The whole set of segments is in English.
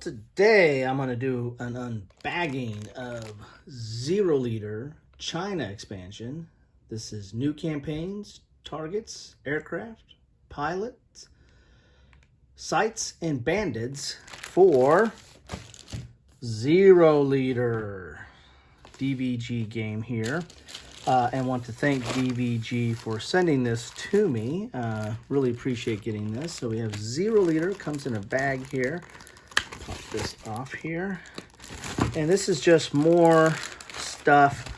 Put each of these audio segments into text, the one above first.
today I'm going to do an unbagging of Zero Leader China expansion. This is new campaigns, targets, aircraft, pilots, sites, and bandits for Zero Leader DVG game here. And want to thank DVG for sending this to me. Really appreciate getting this. So we have Zero Leader, comes in a bag here. Pop this off here. And this is just more stuff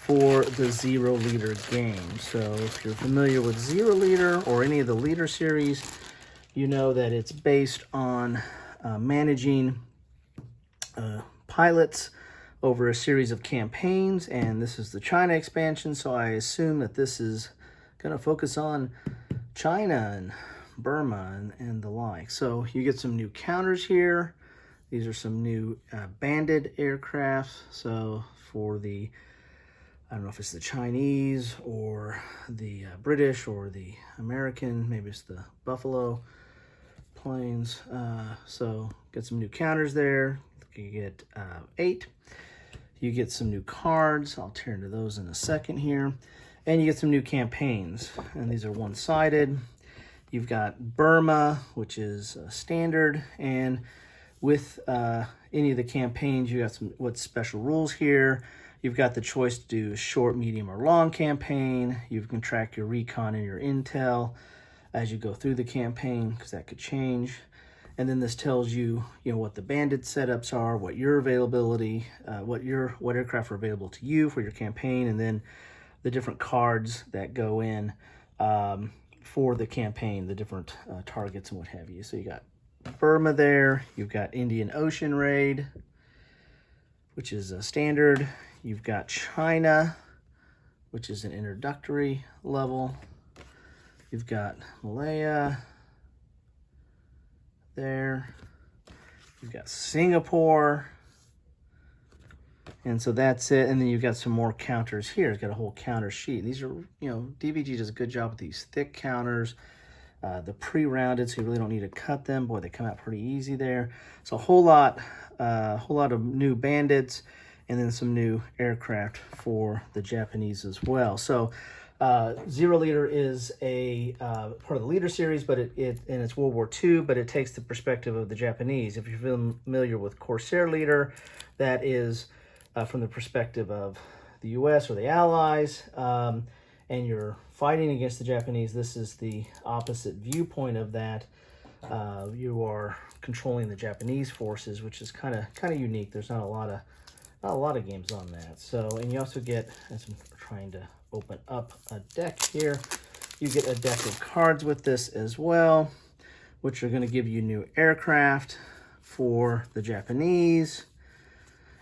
for the Zero Leader game. So if you're familiar with Zero Leader or any of the Leader series, you know that it's based on managing pilots over a series of campaigns, and this is the China expansion, so I assume that this is going to focus on China and Burma and the like. So you get some new counters here. These are some new banded aircraft. So for the, I don't know if it's the Chinese or the British or the American, maybe it's the Buffalo planes. So get some new counters there. You get 8. You get some new cards. I'll turn to those in a second here. And you get some new campaigns. And these are one-sided. You've got Burma, which is standard. And with any of the campaigns, you got some special rules here. You've got the choice to do a short, medium, or long campaign. You can track your recon and your intel as you go through the campaign, because that could change. And then this tells you, what the bandit setups are, what your availability, what aircraft are available to you for your campaign, and then the different cards that go in for the campaign, the different targets and what have you. So you got Burma there, you've got Indian Ocean Raid, which is a standard. You've got China, which is an introductory level. You've got Malaya there. You've got Singapore. And so that's it. And then you've got some more counters here. It's got a whole counter sheet. These are, DVG does a good job with these thick counters. The pre-rounded, so you really don't need to cut them. Boy, they come out pretty easy there. So a whole lot of new bandits, and then some new aircraft for the Japanese as well. So Zero Leader is a part of the Leader series, but and it's World War II, but it takes the perspective of the Japanese. If you're familiar with Corsair Leader, that is from the perspective of the U.S. or the Allies, and you're fighting against the Japanese. This is the opposite viewpoint of that. You are controlling the Japanese forces, which is kind of unique. There's not a lot of games on that. So, and you also get, as I'm trying to open up a deck here, you get a deck of cards with this as well, which are going to give you new aircraft for the Japanese.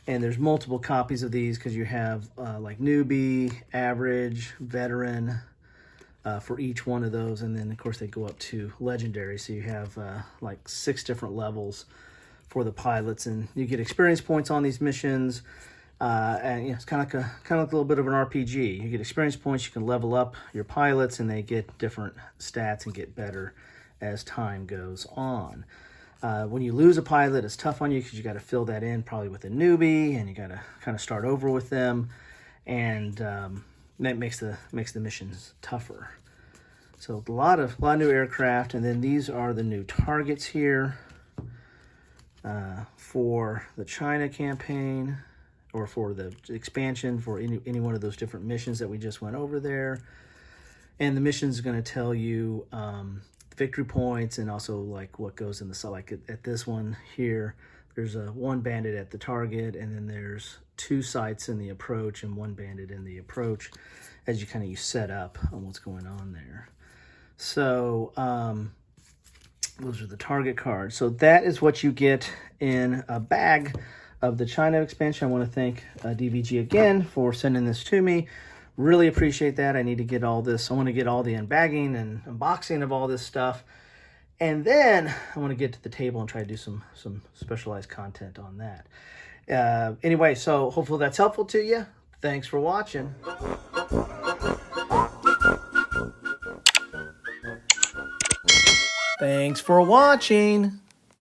And there's multiple copies of these because you have like newbie, average, veteran for each one of those. And then, of course, they go up to legendary. So you have like 6 different levels for the pilots, and you get experience points on these missions. And it's kind of like a little bit of an RPG. You get experience points, you can level up your pilots, and they get different stats and get better as time goes on. When you lose a pilot, it's tough on you because you got to fill that in probably with a newbie, and you got to kind of start over with them, and that makes the missions tougher. So a lot of new aircraft, and then these are the new targets here for the China campaign, or for the expansion, for any one of those different missions that we just went over there. And the mission is going to tell you victory points, and also like what goes in the, like at this one here, there's one bandit at the target, and then there's 2 sites in the approach and 1 bandit in the approach, as you set up on what's going on there. So those are the target cards. So that is what you get in a bag of the China expansion. I want to thank DVG again for sending this to me. Really appreciate that. I need to get all this. I want to get all the unbagging and unboxing of all this stuff. And then I want to get to the table and try to do some specialized content on that. Anyway, so hopefully that's helpful to you. Thanks for watching. Thanks for watching.